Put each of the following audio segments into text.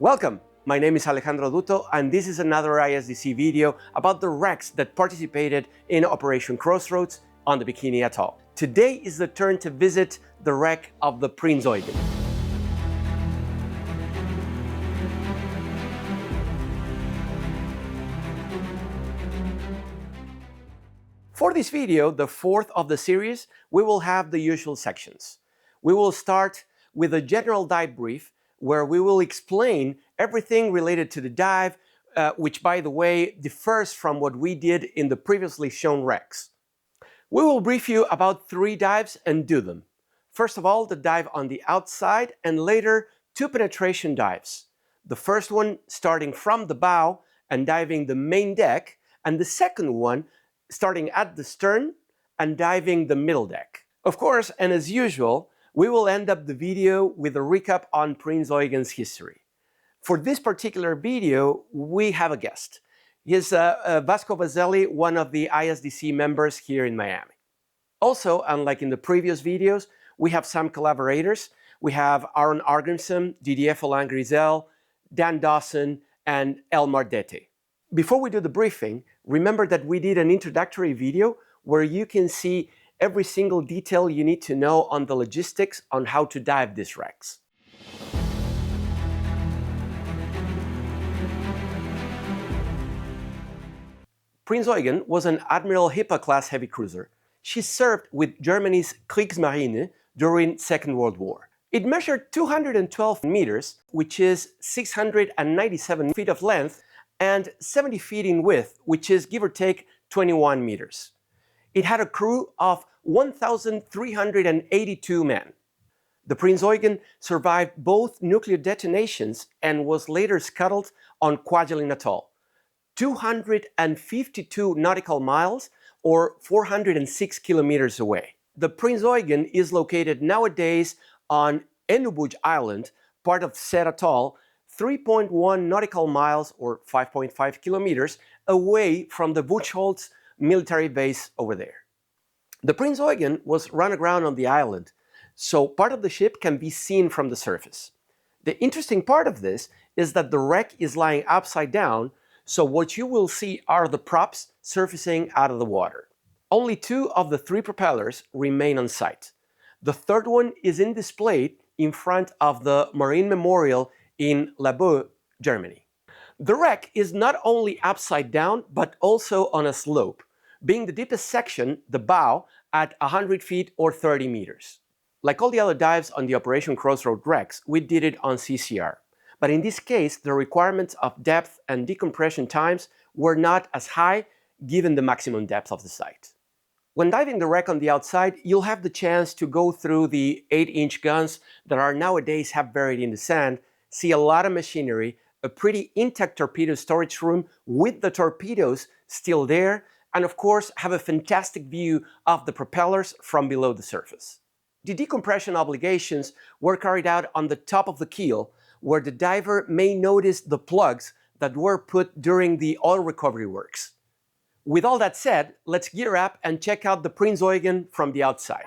Welcome! My name is Alejandro Duto and this is another ISDC video about the wrecks that participated in Operation Crossroads on the Bikini Atoll. Today is the turn to visit the wreck of the Prinz Eugen. For this video, the fourth of the series, we will have the usual sections. We will start with a general dive brief where we will explain everything related to the dive, which by the way differs from what we did in the previously shown wrecks. We will brief you about 3 dives and do them. First of all, the dive on the outside, and later 2 penetration dives. The first one starting from the bow and diving the main deck, and the second one starting at the stern and diving the middle deck. Of course, and as usual, we will end up the video with a recap on Prinz Eugen's history. For this particular video, we have a guest. He's Vasco Vazelli, one of the ISDC members here in Miami. Also, unlike in the previous videos, we have some collaborators. We have Aaron Argrimson, Didier Folan-Grisel, Dan Dawson, and Elmar Dete. Before we do the briefing, remember that we did an introductory video where you can see every single detail you need to know on the logistics on how to dive these wrecks. Prinz Eugen was an Admiral Hipper-class heavy cruiser. She served with Germany's Kriegsmarine during Second World War. It measured 212 meters, which is 697 feet of length, and 70 feet in width, which is give or take 21 meters. It had a crew of 1,382 men. The Prinz Eugen survived both nuclear detonations and was later scuttled on Kwajalein Atoll, 252 nautical miles or 406 kilometers away. The Prinz Eugen is located nowadays on Enubuj Island, part of said atoll, 3.1 nautical miles or 5.5 kilometers away from the Buchholz military base over there. The Prinz Eugen was run aground on the island, so part of the ship can be seen from the surface. The interesting part of this is that the wreck is lying upside down, so what you will see are the props surfacing out of the water. Only 2 of the 3 propellers remain on site. The third one is in display in front of the Marine Memorial in Laboe, Germany. The wreck is not only upside down, but also on a slope, being the deepest section, the bow, at 100 feet or 30 meters. Like all the other dives on the Operation Crossroads wrecks, we did it on CCR. But in this case, the requirements of depth and decompression times were not as high given the maximum depth of the site. When diving the wreck on the outside, you'll have the chance to go through the 8-inch guns that are nowadays have buried in the sand, see a lot of machinery, a pretty intact torpedo storage room with the torpedoes still there, and of course have a fantastic view of the propellers from below the surface. The decompression obligations were carried out on the top of the keel, where the diver may notice the plugs that were put during the oil recovery works. With all that said, let's gear up and check out the Prinz Eugen from the outside.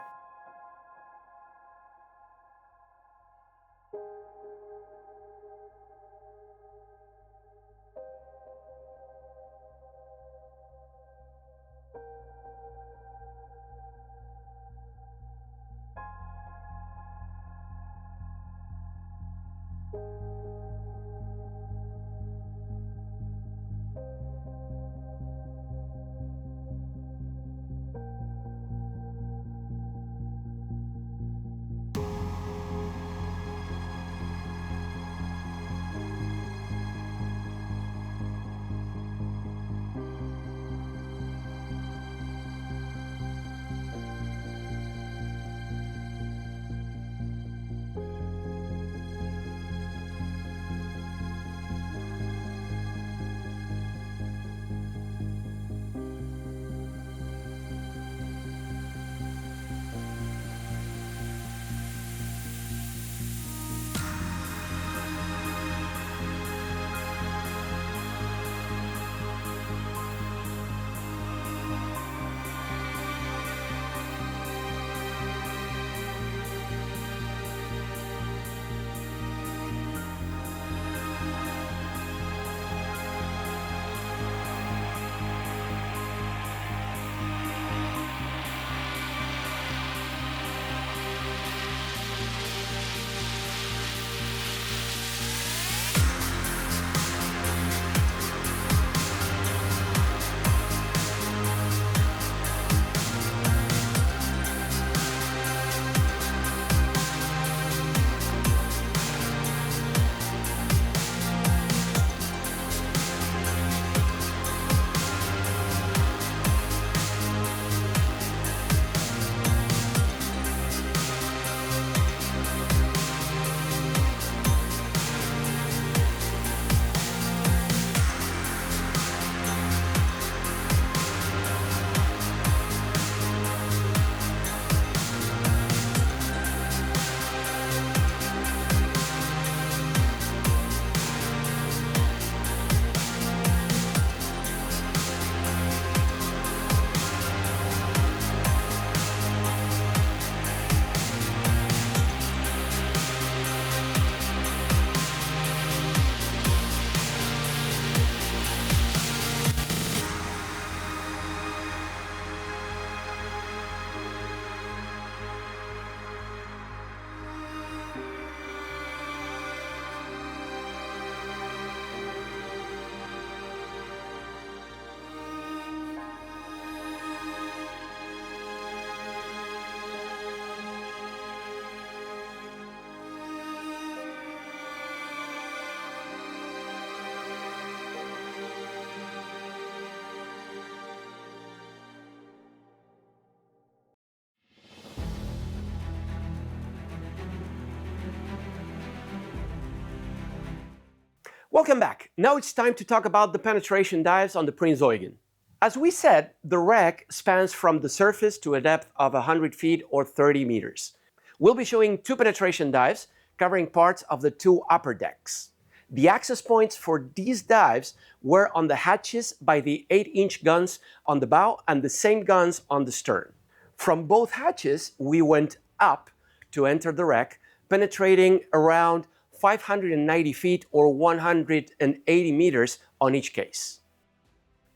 Welcome back. Now it's time to talk about the penetration dives on the Prinz Eugen. As we said, the wreck spans from the surface to a depth of 100 feet or 30 meters. We'll be showing 2 penetration dives covering parts of the 2 upper decks. The access points for these dives were on the hatches by the 8-inch guns on the bow and the same guns on the stern. From both hatches, we went up to enter the wreck, penetrating around 590 feet or 180 meters on each case.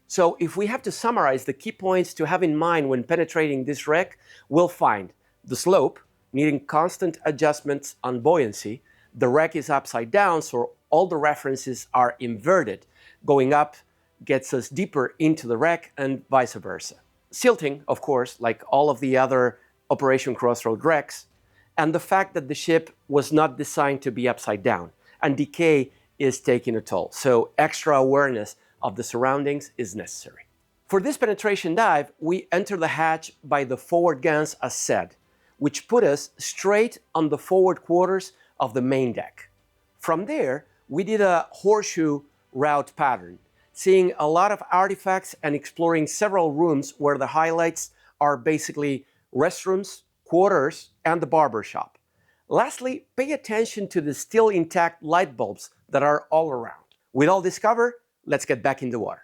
So if we have to summarize the key points to have in mind when penetrating this wreck, we'll find the slope, needing constant adjustments on buoyancy. The wreck is upside down, so all the references are inverted. Going up gets us deeper into the wreck and vice versa. Silting, of course, like all of the other Operation Crossroads wrecks, and the fact that the ship was not designed to be upside down, and decay is taking a toll. So extra awareness of the surroundings is necessary. For this penetration dive, we enter the hatch by the forward guns as said, which put us straight on the forward quarters of the main deck. From there, we did a horseshoe route pattern, seeing a lot of artifacts and exploring several rooms where the highlights are basically restrooms, quarters, and the barber shop. Lastly, pay attention to the still intact light bulbs that are all around. With all this covered, let's get back in the water.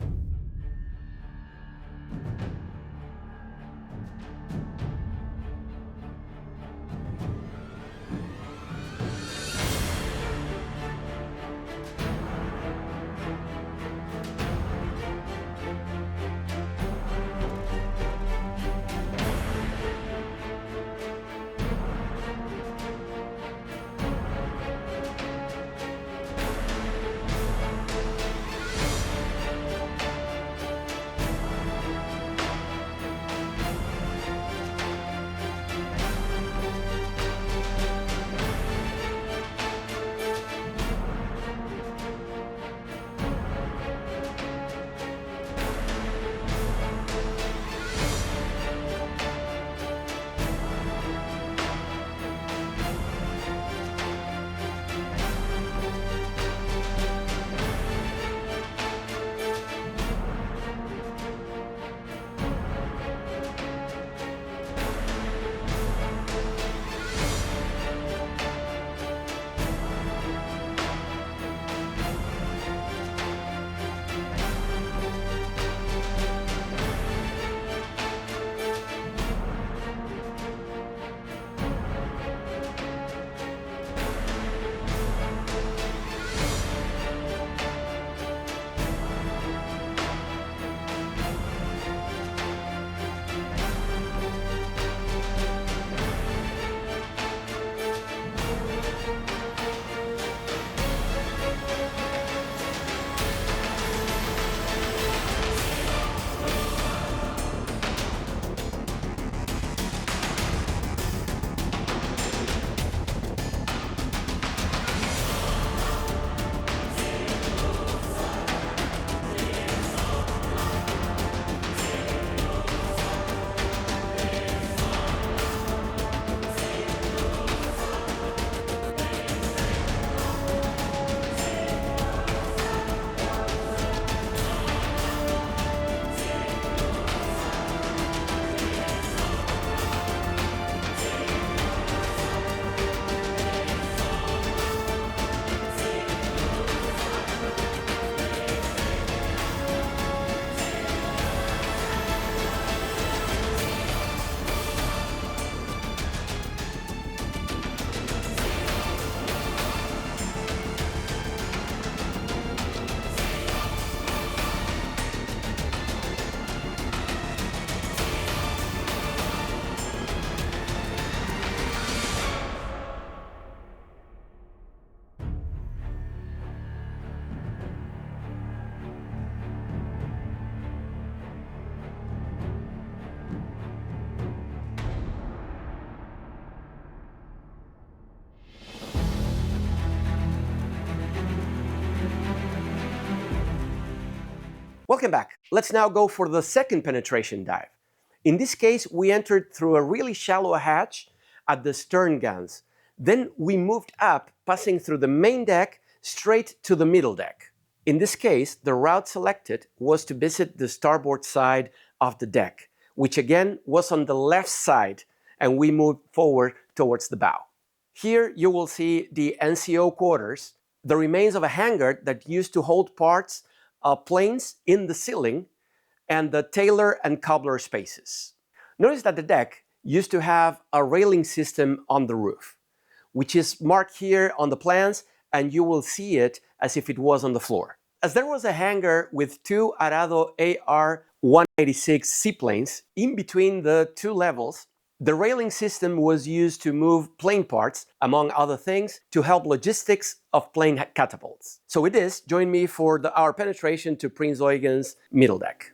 Welcome back. Let's now go for the second penetration dive. In this case, we entered through a really shallow hatch at the stern guns. Then we moved up, passing through the main deck straight to the middle deck. In this case, the route selected was to visit the starboard side of the deck, which again was on the left side, and we moved forward towards the bow. Here you will see the NCO quarters, the remains of a hangar that used to hold parts of planes in the ceiling, and the tailor and cobbler spaces. Notice that the deck used to have a railing system on the roof, which is marked here on the plans, and you will see it as if it was on the floor. As there was a hangar with two Arado AR-186 seaplanes in between the two levels, the railing system was used to move plane parts, among other things, to help logistics of plane catapults. So with this, join me for our penetration to Prinz Eugen's middle deck.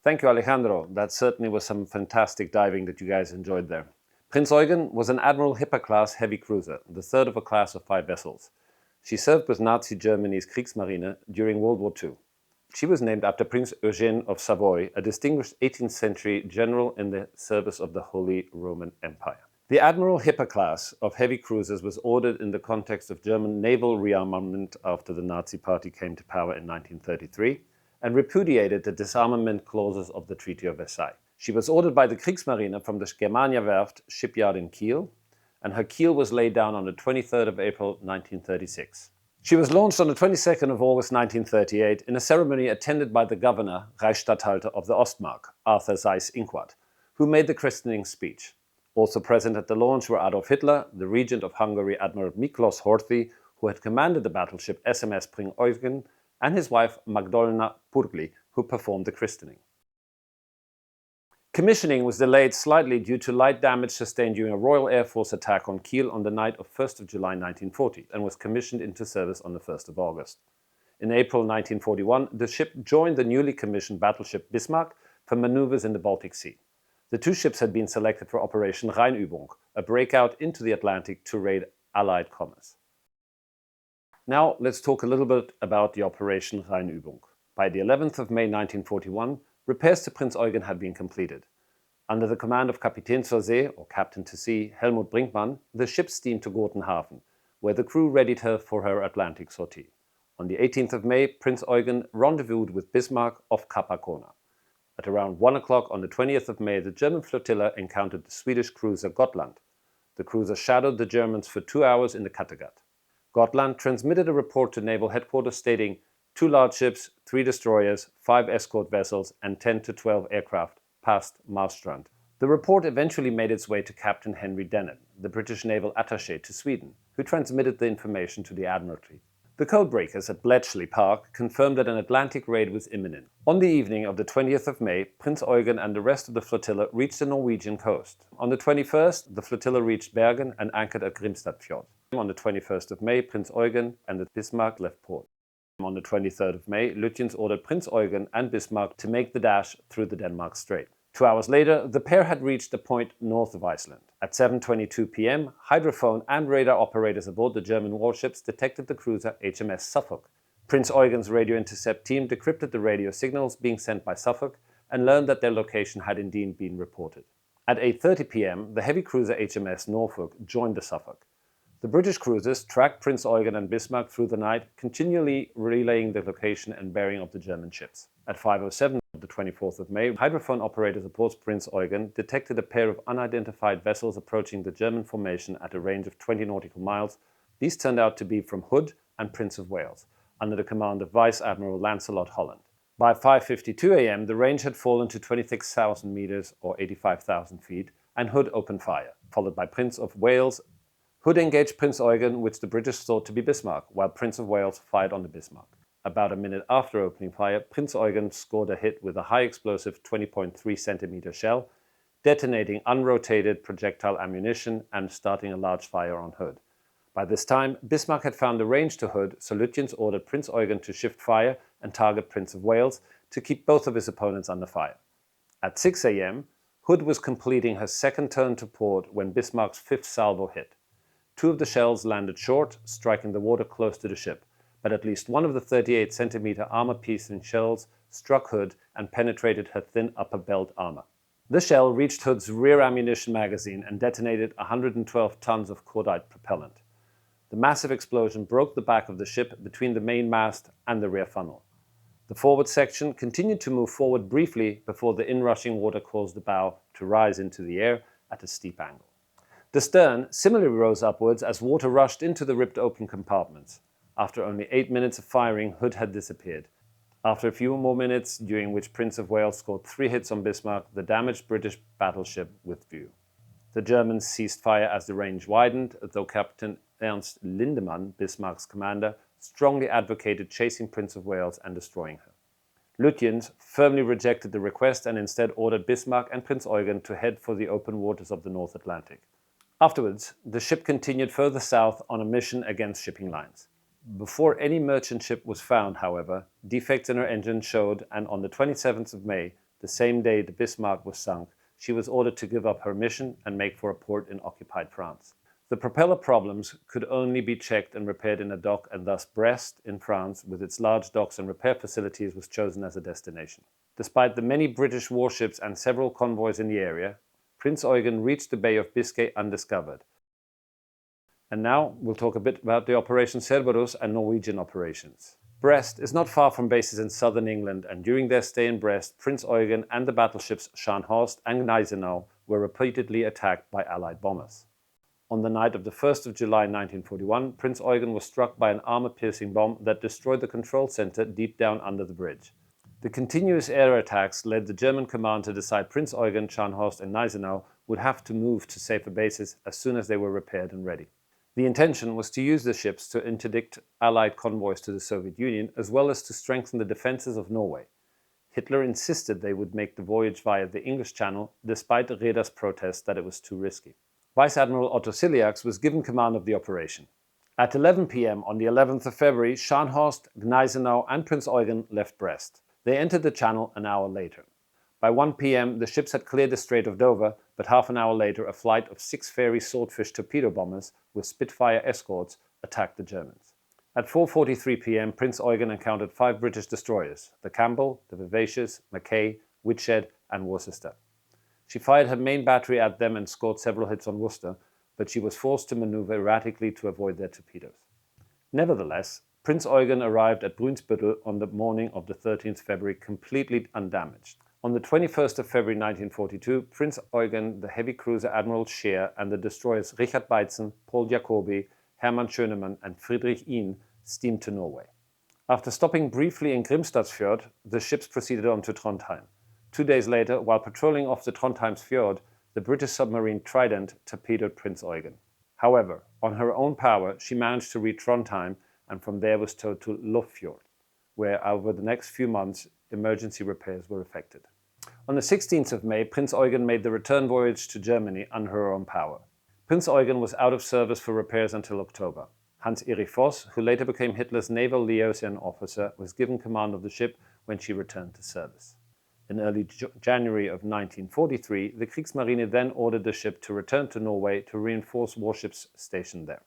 Thank you, Alejandro. That certainly was some fantastic diving that you guys enjoyed there. Prinz Eugen was an Admiral Hipper-class heavy cruiser, the third of a class of 5 vessels. She served with Nazi Germany's Kriegsmarine during World War II. She was named after Prince Eugen of Savoy, a distinguished 18th century general in the service of the Holy Roman Empire. The Admiral Hipper class of heavy cruisers was ordered in the context of German naval rearmament after the Nazi Party came to power in 1933 and repudiated the disarmament clauses of the Treaty of Versailles. She was ordered by the Kriegsmarine from the Germania Werft shipyard in Kiel, and her keel was laid down on the 23rd of April 1936. She was launched on the 22nd of August 1938 in a ceremony attended by the governor, Reichsstatthalter of the Ostmark, Arthur Seyss-Inquart, who made the christening speech. Also present at the launch were Adolf Hitler, the Regent of Hungary Admiral Miklos Horthy, who had commanded the battleship KMS Prinz Eugen, and his wife Magdolena Purgli, who performed the christening. Commissioning was delayed slightly due to light damage sustained during a Royal Air Force attack on Kiel on the night of 1st of July 1940 and was commissioned into service on the 1st of August. In April 1941, the ship joined the newly commissioned battleship Bismarck for maneuvers in the Baltic Sea. The two ships had been selected for Operation Rheinübung, a breakout into the Atlantic to raid Allied commerce. Now let's talk a little bit about the Operation Rheinübung. By the 11th of May 1941, repairs to Prinz Eugen had been completed. Under the command of Kapitän zur See, or Captain to Sea, Helmut Brinkmann, the ship steamed to Gortenhafen, where the crew readied her for her Atlantic sortie. On the 18th of May, Prinz Eugen rendezvoused with Bismarck off Cap Arcona. At around 1 o'clock on the 20th of May, the German flotilla encountered the Swedish cruiser Gotland. The cruiser shadowed the Germans for 2 hours in the Kattegat. Gotland transmitted a report to naval headquarters stating 2 large ships, 3 destroyers, 5 escort vessels, and 10 to 12 aircraft passed Marstrand. The report eventually made its way to Captain Henry Dennett, the British naval attaché to Sweden, who transmitted the information to the Admiralty. The codebreakers at Bletchley Park confirmed that an Atlantic raid was imminent. On the evening of the 20th of May, Prinz Eugen and the rest of the flotilla reached the Norwegian coast. On the 21st, the flotilla reached Bergen and anchored at Grimstad Fjord. On the 21st of May, Prinz Eugen and the Bismarck left port. On the 23rd of May, Lutyens ordered Prinz Eugen and Bismarck to make the dash through the Denmark Strait. 2 hours later, the pair had reached a point north of Iceland. At 7:22 p.m., hydrophone and radar operators aboard the German warships detected the cruiser HMS Suffolk. Prinz Eugen's radio intercept team decrypted the radio signals being sent by Suffolk and learned that their location had indeed been reported. At 8:30 p.m., the heavy cruiser HMS Norfolk joined the Suffolk. The British cruisers tracked Prinz Eugen and Bismarck through the night, continually relaying the location and bearing of the German ships. At 5:07 on the 24th of May, hydrophone operators aboard Prinz Eugen detected a pair of unidentified vessels approaching the German formation at a range of 20 nautical miles. These turned out to be from Hood and Prince of Wales, under the command of Vice Admiral Lancelot Holland. By 5:52 a.m., the range had fallen to 26,000 meters or 85,000 feet, and Hood opened fire, followed by Prince of Wales. Hood engaged Prinz Eugen, which the British thought to be Bismarck, while Prince of Wales fired on the Bismarck. About a minute after opening fire, Prinz Eugen scored a hit with a high-explosive 20.3 centimeter shell, detonating unrotated projectile ammunition and starting a large fire on Hood. By this time, Bismarck had found a range to Hood, so Lutyens ordered Prinz Eugen to shift fire and target Prince of Wales to keep both of his opponents under fire. At 6 a.m., Hood was completing her second turn to port when Bismarck's fifth salvo hit. 2 of the shells landed short, striking the water close to the ship, but at least one of the 38-centimeter armor-piercing shells struck Hood and penetrated her thin upper belt armor. The shell reached Hood's rear ammunition magazine and detonated 112 tons of cordite propellant. The massive explosion broke the back of the ship between the main mast and the rear funnel. The forward section continued to move forward briefly before the inrushing water caused the bow to rise into the air at a steep angle. The stern similarly rose upwards as water rushed into the ripped open compartments. After only 8 minutes of firing, Hood had disappeared. After a few more minutes, during which Prince of Wales scored 3 hits on Bismarck, the damaged British battleship withdrew. The Germans ceased fire as the range widened, though Captain Ernst Lindemann, Bismarck's commander, strongly advocated chasing Prince of Wales and destroying her. Lutyens firmly rejected the request and instead ordered Bismarck and Prinz Eugen to head for the open waters of the North Atlantic. Afterwards, the ship continued further south on a mission against shipping lines. Before any merchant ship was found, however, defects in her engine showed, and on the 27th of May, the same day the Bismarck was sunk, she was ordered to give up her mission and make for a port in occupied France. The propeller problems could only be checked and repaired in a dock, and thus Brest, in France, with its large docks and repair facilities, was chosen as a destination. Despite the many British warships and several convoys in the area, Prinz Eugen reached the Bay of Biscay undiscovered. And now we'll talk a bit about the Operation Cerberus and Norwegian operations. Brest is not far from bases in southern England, and during their stay in Brest, Prinz Eugen and the battleships Scharnhorst and Gneisenau were repeatedly attacked by Allied bombers. On the night of the 1st of July 1941, Prinz Eugen was struck by an armor-piercing bomb that destroyed the control center deep down under the bridge. The continuous air attacks led the German command to decide Prinz Eugen, Scharnhorst and Gneisenau would have to move to safer bases as soon as they were repaired and ready. The intention was to use the ships to interdict Allied convoys to the Soviet Union, as well as to strengthen the defenses of Norway. Hitler insisted they would make the voyage via the English Channel, despite Raeder's protest that it was too risky. Vice Admiral Otto Ciliax was given command of the operation. At 11 p.m. on the 11th of February, Scharnhorst, Gneisenau and Prinz Eugen left Brest. They entered the Channel an hour later. By 1 p.m. the ships had cleared the Strait of Dover, but half an hour later a flight of 6 Fairey Swordfish torpedo bombers with Spitfire escorts attacked the Germans. At 4:43 p.m. Prinz Eugen encountered 5 British destroyers, the Campbell, the Vivacious, Mackay, Whitshed and Worcester. She fired her main battery at them and scored several hits on Worcester, but she was forced to maneuver erratically to avoid their torpedoes. Nevertheless, Prinz Eugen arrived at Brunsbüttel on the morning of the 13th February completely undamaged. On the 21st of February 1942, Prinz Eugen, the heavy cruiser Admiral Scheer and the destroyers Richard Beitzen, Paul Jacobi, Hermann Schönemann and Friedrich Ihn steamed to Norway. After stopping briefly in Grimstadsfjord, the ships proceeded on to Trondheim. 2 days later, while patrolling off the Trondheimsfjord, the British submarine Trident torpedoed Prinz Eugen. However, on her own power, she managed to reach Trondheim and from there was towed to Lofjord, where over the next few months emergency repairs were effected. On the 16th of May, Prinz Eugen made the return voyage to Germany under her own power. Prinz Eugen was out of service for repairs until October. Hans-Erich Voss, who later became Hitler's naval liaison officer, was given command of the ship when she returned to service. In early January of 1943, the Kriegsmarine then ordered the ship to return to Norway to reinforce warships stationed there.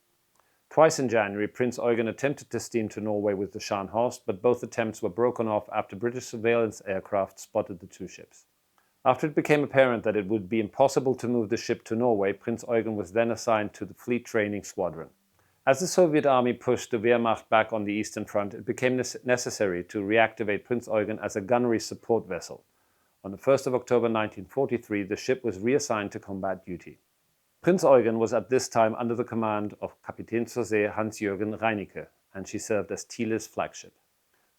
Twice in January, Prinz Eugen attempted to steam to Norway with the Scharnhorst, but both attempts were broken off after British surveillance aircraft spotted the 2 ships. After it became apparent that it would be impossible to move the ship to Norway, Prinz Eugen was then assigned to the Fleet Training Squadron. As the Soviet army pushed the Wehrmacht back on the Eastern Front, it became necessary to reactivate Prinz Eugen as a gunnery support vessel. On the 1st of October 1943, the ship was reassigned to combat duty. Prinz Eugen was at this time under the command of Kapitän zur See Hans-Jürgen Reinicke, and she served as Thiele's flagship.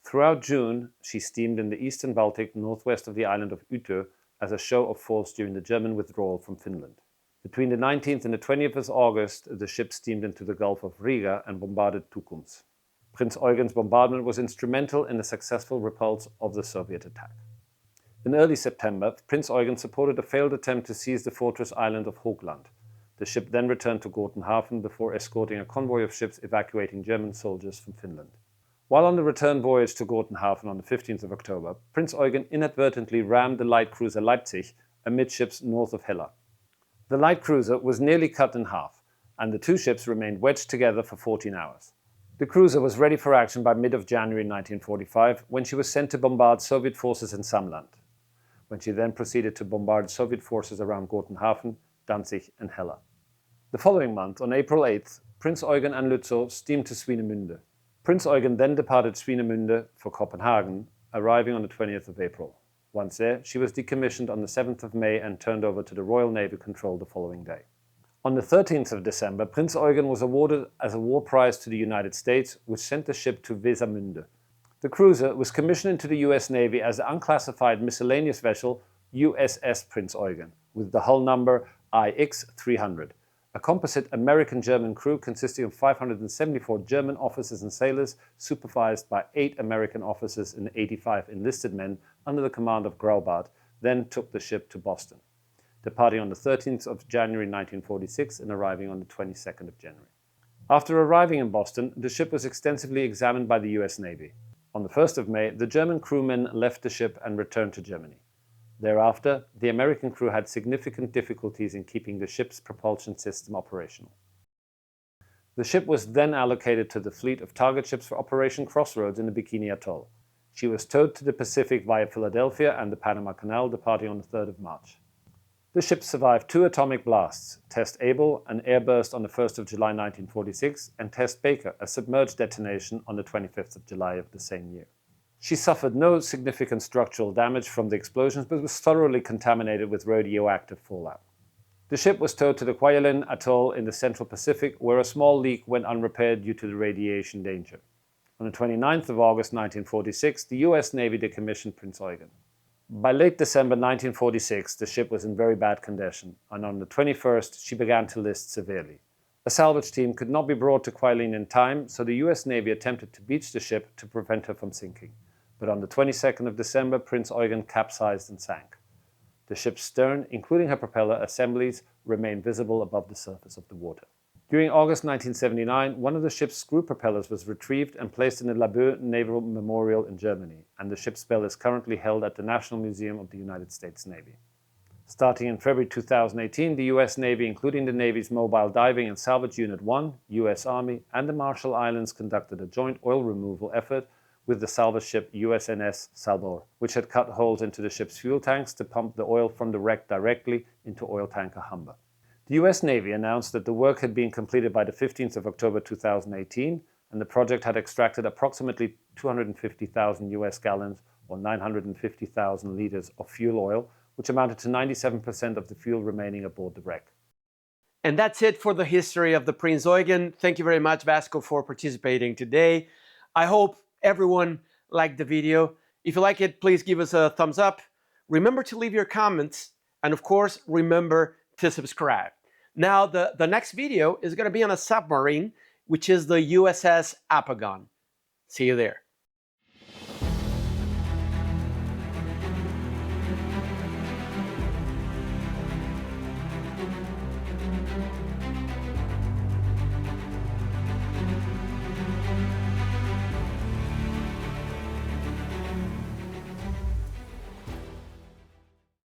Throughout June, she steamed in the eastern Baltic northwest of the island of Utö as a show of force during the German withdrawal from Finland. Between the 19th and the 20th of August, the ship steamed into the Gulf of Riga and bombarded Tukums. Prinz Eugen's bombardment was instrumental in the successful repulse of the Soviet attack. In early September, Prinz Eugen supported a failed attempt to seize the fortress island of Hoogland. The ship then returned to Gortenhafen before escorting a convoy of ships evacuating German soldiers from Finland. While on the return voyage to Gortenhafen on the 15th of October, Prinz Eugen inadvertently rammed the light cruiser Leipzig amidships north of Hella. The light cruiser was nearly cut in half, and the 2 ships remained wedged together for 14 hours. The cruiser was ready for action by mid of January 1945, when she was sent to bombard Soviet forces in Samland, when she then proceeded to bombard Soviet forces around Gortenhafen, Danzig and Hella. The following month, on April 8th, Prinz Eugen and Lützow steamed to Swinemünde. Prinz Eugen then departed Swinemünde for Copenhagen, arriving on the 20th of April. Once there, she was decommissioned on the 7th of May and turned over to the Royal Navy Control the following day. On the 13th of December, Prinz Eugen was awarded as a war prize to the United States, which sent the ship to Wesermünde. The cruiser was commissioned into the US Navy as the unclassified miscellaneous vessel USS Prinz Eugen, with the hull number IX-300. A composite American-German crew consisting of 574 German officers and sailors, supervised by 8 American officers and 85 enlisted men under the command of Graubart, then took the ship to Boston, departing on the 13th of January 1946 and arriving on the 22nd of January. After arriving in Boston, the ship was extensively examined by the US Navy. On the 1st of May, the German crewmen left the ship and returned to Germany. Thereafter, the American crew had significant difficulties in keeping the ship's propulsion system operational. The ship was then allocated to the fleet of target ships for Operation Crossroads in the Bikini Atoll. She was towed to the Pacific via Philadelphia and the Panama Canal, departing on the 3rd of March. The ship survived 2 atomic blasts, Test Able, an airburst on the 1st of July 1946, and Test Baker, a submerged detonation on the 25th of July of the same year. She suffered no significant structural damage from the explosions, but was thoroughly contaminated with radioactive fallout. The ship was towed to the Kwajalein Atoll in the Central Pacific, where a small leak went unrepaired due to the radiation danger. On the 29th of August 1946, the US Navy decommissioned Prinz Eugen. By late December 1946, the ship was in very bad condition, and on the 21st, she began to list severely. A salvage team could not be brought to Kwajalein in time, so the US Navy attempted to beach the ship to prevent her from sinking. But on the 22nd of December, Prinz Eugen capsized and sank. The ship's stern, including her propeller assemblies, remained visible above the surface of the water. During August 1979, one of the ship's screw propellers was retrieved and placed in the Laboe Naval Memorial in Germany, and the ship's bell is currently held at the National Museum of the United States Navy. Starting in February 2018, the US Navy, including the Navy's Mobile Diving and Salvage Unit 1, US Army, and the Marshall Islands conducted a joint oil removal effort with the salvage ship USNS Salvador, which had cut holes into the ship's fuel tanks to pump the oil from the wreck directly into oil tanker Humber. The US Navy announced that the work had been completed by the 15th of October 2018, and the project had extracted approximately 250,000 US gallons or 950,000 liters of fuel oil, which amounted to 97% of the fuel remaining aboard the wreck. And that's it for the history of the Prinz Eugen. Thank you very much, Vasco, for participating today. I hope everyone liked the video. If you like it, please give us a thumbs up. Remember to leave your comments, and of course, remember to subscribe. Now, the next video is going to be on a submarine, which is the USS Apagon. See you there.